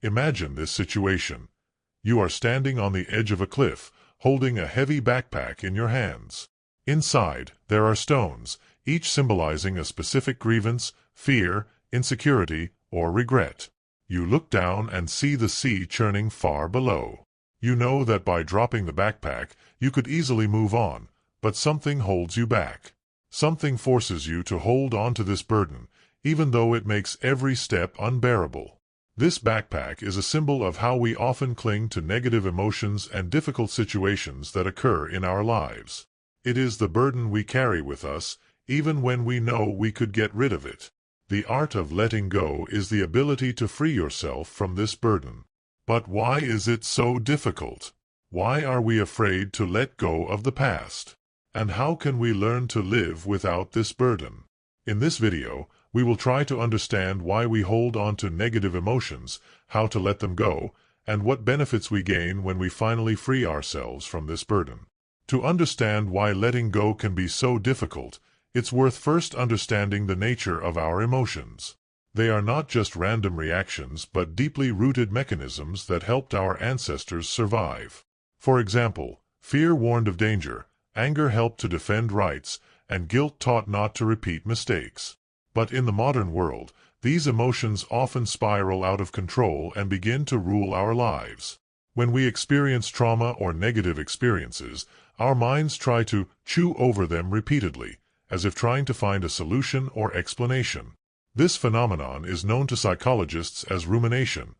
Imagine this situation. You are standing on the edge of a cliff, holding a heavy backpack in your hands. Inside, there are stones, each symbolizing a specific grievance, fear, insecurity, or regret. You look down and see the sea churning far below. You know that by dropping the backpack, you could easily move on, but something holds you back. Something forces you to hold on to this burden, even though it makes every step unbearable. This backpack is a symbol of how we often cling to negative emotions and difficult situations that occur in our lives. It is the burden we carry with us, even when we know we could get rid of it. The art of letting go is the ability to free yourself from this burden. But why is it so difficult? Why are we afraid to let go of the past? And how can we learn to live without this burden? In this video, we will try to understand why we hold on to negative emotions, how to let them go, and what benefits we gain when we finally free ourselves from this burden. To understand why letting go can be so difficult, it's worth first understanding the nature of our emotions. They are not just random reactions but deeply rooted mechanisms that helped our ancestors survive. For example, fear warned of danger, anger helped to defend rights, and guilt taught not to repeat mistakes. But in the modern world, these emotions often spiral out of control and begin to rule our lives. When we experience trauma or negative experiences, our minds try to chew over them repeatedly, as if trying to find a solution or explanation. This phenomenon is known to psychologists as rumination,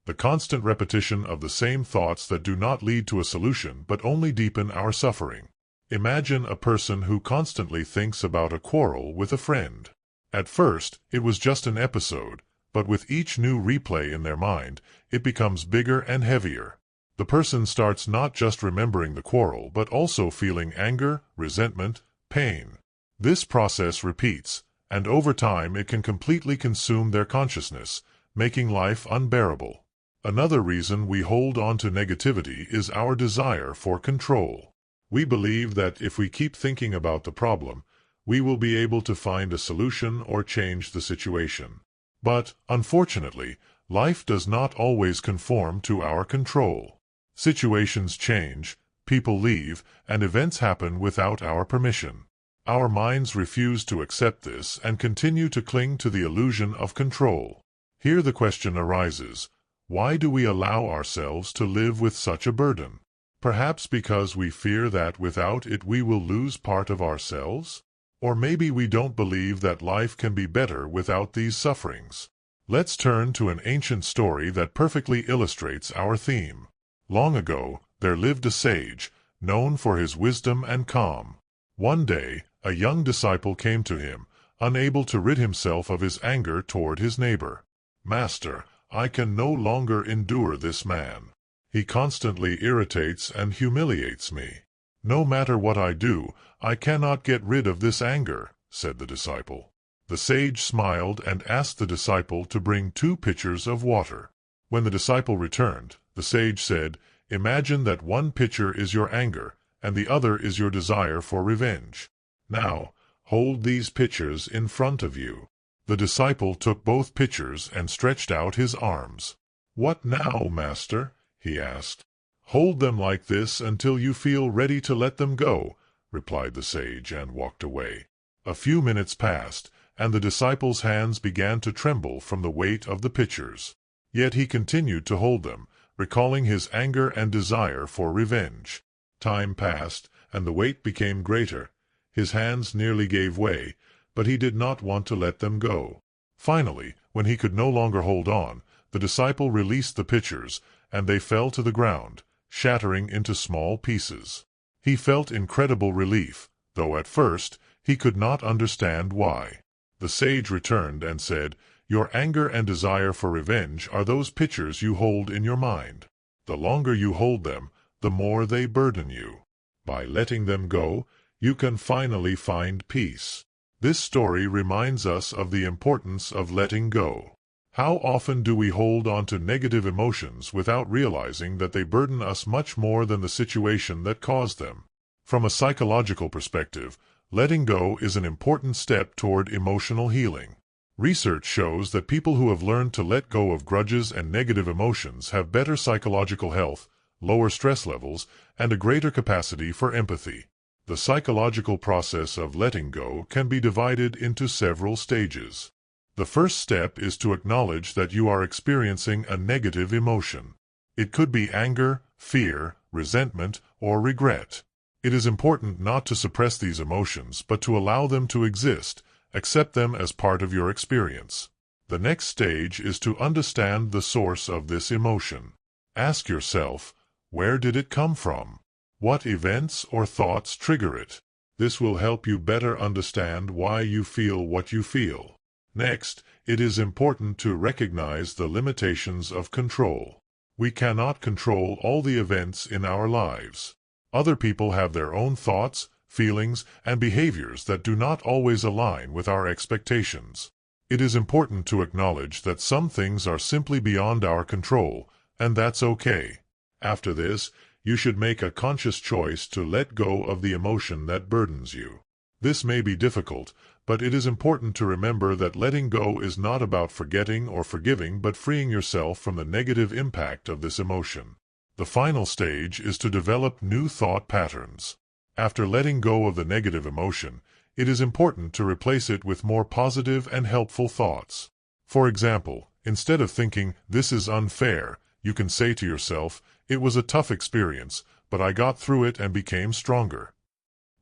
the constant repetition of the same thoughts that do not lead to a solution but only deepen our suffering. Imagine a person who constantly thinks about a quarrel with a friend. At first, it was just an episode, but with each new replay in their mind, it becomes bigger and heavier. The person starts not just remembering the quarrel but also feeling anger, resentment, pain. This process repeats, and over time it can completely consume their consciousness, making life unbearable. Another reason we hold on to negativity is our desire for control. We believe that if we keep thinking about the problem, we will be able to find a solution or change the situation. But, unfortunately, life does not always conform to our control. Situations change, people leave, and events happen without our permission. Our minds refuse to accept this and continue to cling to the illusion of control. Here the question arises, why do we allow ourselves to live with such a burden? Perhaps because we fear that without it we will lose part of ourselves? Or maybe we don't believe that life can be better without these sufferings. Let's turn to an ancient story that perfectly illustrates our theme. Long ago, there lived a sage, known for his wisdom and calm. One day, a young disciple came to him, unable to rid himself of his anger toward his neighbor. "Master, I can no longer endure this man. He constantly irritates and humiliates me. No matter what I do, I cannot get rid of this anger," said the disciple. The sage smiled and asked the disciple to bring 2 pitchers of water. When the disciple returned, the sage said, "Imagine that one pitcher is your anger, and the other is your desire for revenge. Now, hold these pitchers in front of you." The disciple took both pitchers and stretched out his arms. "What now, master?" he asked. "Hold them like this until you feel ready to let them go," replied the sage and walked away. A few minutes passed, and the disciple's hands began to tremble from the weight of the pitchers. Yet he continued to hold them, recalling his anger and desire for revenge. Time passed, and the weight became greater. His hands nearly gave way, but he did not want to let them go. Finally, when he could no longer hold on, the disciple released the pitchers, and they fell to the ground, shattering into small pieces. He felt incredible relief, though at first he could not understand why. The sage returned and said, "Your anger and desire for revenge are those pitchers you hold in your mind. The longer you hold them, the more they burden you. By letting them go, you can finally find peace." This story reminds us of the importance of letting go. How often do we hold on to negative emotions without realizing that they burden us much more than the situation that caused them? From a psychological perspective, letting go is an important step toward emotional healing. Research shows that people who have learned to let go of grudges and negative emotions have better psychological health, lower stress levels, and a greater capacity for empathy. The psychological process of letting go can be divided into several stages. The first step is to acknowledge that you are experiencing a negative emotion. It could be anger, fear, resentment, or regret. It is important not to suppress these emotions, but to allow them to exist. Accept them as part of your experience. The next stage is to understand the source of this emotion. Ask yourself, where did it come from? What events or thoughts trigger it? This will help you better understand why you feel what you feel. Next, it is important to recognize the limitations of control. We cannot control all the events in our lives. Other people have their own thoughts, feelings, and behaviors that do not always align with our expectations. It is important to acknowledge that some things are simply beyond our control, and that's okay. After this, you should make a conscious choice to let go of the emotion that burdens you. This may be difficult, but it is important to remember that letting go is not about forgetting or forgiving, but freeing yourself from the negative impact of this emotion. The final stage is to develop new thought patterns. After letting go of the negative emotion, it is important to replace it with more positive and helpful thoughts. For example, instead of thinking, "This is unfair," you can say to yourself, "It was a tough experience, but I got through it and became stronger."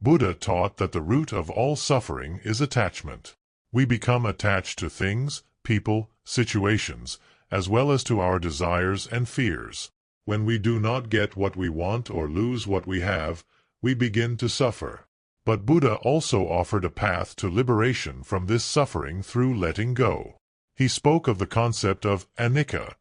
Buddha taught that the root of all suffering is attachment. We become attached to things, people, situations, as well as to our desires and fears. When we do not get what we want or lose what we have, we begin to suffer. But Buddha also offered a path to liberation from this suffering through letting go. He spoke of the concept of anicca.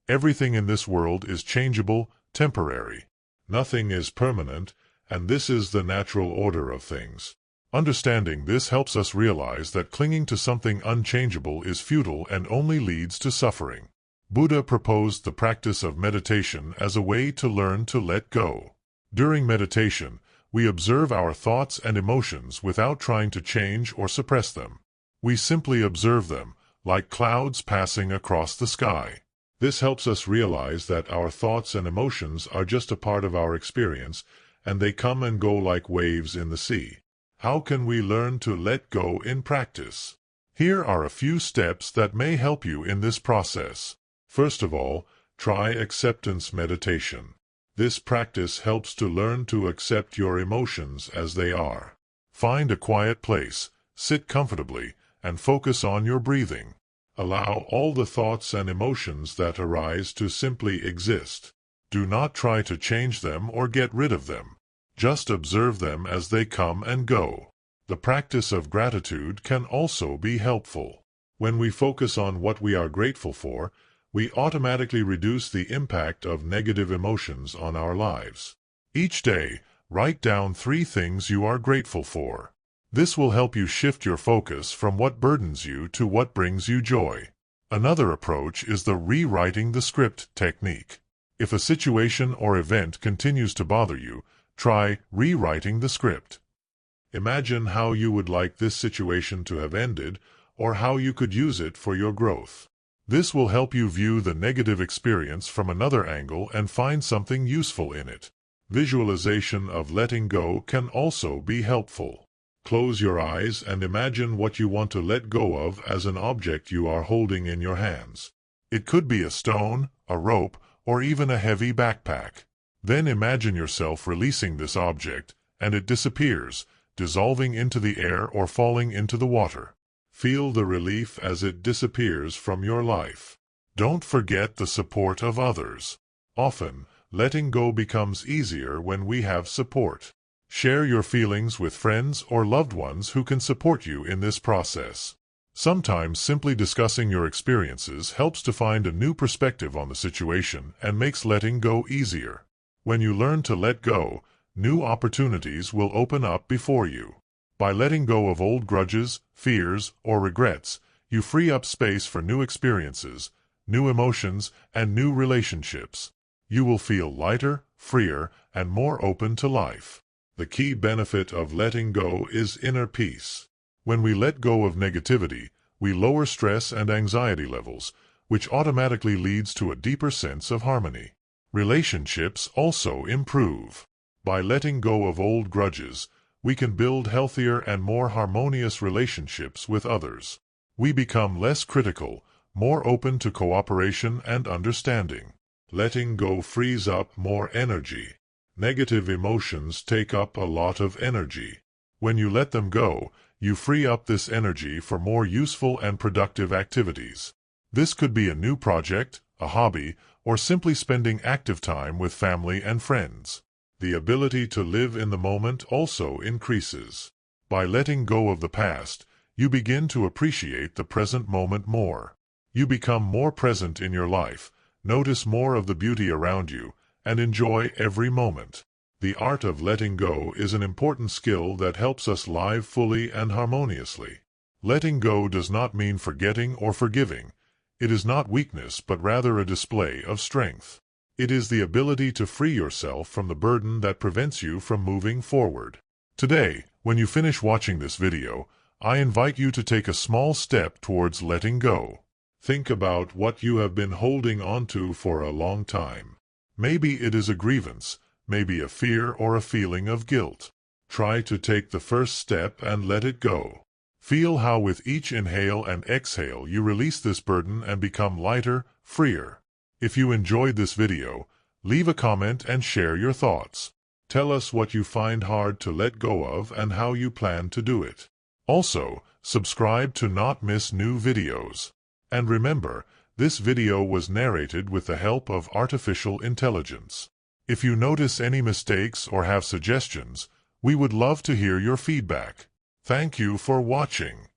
Everything in this world is changeable, temporary. Nothing is permanent, and this is the natural order of things. Understanding this helps us realize that clinging to something unchangeable is futile and only leads to suffering. Buddha proposed the practice of meditation as a way to learn to let go. During meditation, we observe our thoughts and emotions without trying to change or suppress them. We simply observe them, like clouds passing across the sky. This helps us realize that our thoughts and emotions are just a part of our experience, and they come and go like waves in the sea. How can we learn to let go in practice? Here are a few steps that may help you in this process. First of all, try acceptance meditation. This practice helps to learn to accept your emotions as they are. Find a quiet place, sit comfortably, and focus on your breathing. Allow all the thoughts and emotions that arise to simply exist. Do not try to change them or get rid of them. Just observe them as they come and go. The practice of gratitude can also be helpful. When we focus on what we are grateful for, we automatically reduce the impact of negative emotions on our lives. Each day, write down 3 things you are grateful for. This will help you shift your focus from what burdens you to what brings you joy. Another approach is the rewriting the script technique. If a situation or event continues to bother you, try rewriting the script. Imagine how you would like this situation to have ended, or how you could use it for your growth. This will help you view the negative experience from another angle and find something useful in it. Visualization of letting go can also be helpful. Close your eyes and imagine what you want to let go of as an object you are holding in your hands. It could be a stone, a rope, or even a heavy backpack. Then imagine yourself releasing this object, and it disappears, dissolving into the air or falling into the water. Feel the relief as it disappears from your life. Don't forget the support of others. Often, letting go becomes easier when we have support. Share your feelings with friends or loved ones who can support you in this process. Sometimes simply discussing your experiences helps to find a new perspective on the situation and makes letting go easier. When you learn to let go, new opportunities will open up before you. By letting go of old grudges, fears, or regrets, you free up space for new experiences, new emotions, and new relationships. You will feel lighter, freer, and more open to life. The key benefit of letting go is inner peace. When we let go of negativity, we lower stress and anxiety levels, which automatically leads to a deeper sense of harmony. Relationships also improve. By letting go of old grudges, we can build healthier and more harmonious relationships with others. We become less critical, more open to cooperation and understanding. Letting go frees up more energy. Negative emotions take up a lot of energy. When you let them go, you free up this energy for more useful and productive activities. This could be a new project, a hobby, or simply spending active time with family and friends. The ability to live in the moment also increases. By letting go of the past, you begin to appreciate the present moment more. You become more present in your life, notice more of the beauty around you, and enjoy every moment. The art of letting go is an important skill that helps us live fully and harmoniously. Letting go does not mean forgetting or forgiving. It is not weakness but rather a display of strength. It is the ability to free yourself from the burden that prevents you from moving forward. Today, when you finish watching this video, I invite you to take a small step towards letting go. Think about what you have been holding onto for a long time. Maybe it is a grievance, maybe a fear or a feeling of guilt. Try to take the first step and let it go. Feel how with each inhale and exhale you release this burden and become lighter, freer. If you enjoyed this video, leave a comment and share your thoughts. Tell us what you find hard to let go of and how you plan to do it. Also, subscribe to not miss new videos. And remember, this video was narrated with the help of artificial intelligence. If you notice any mistakes or have suggestions, we would love to hear your feedback. Thank you for watching.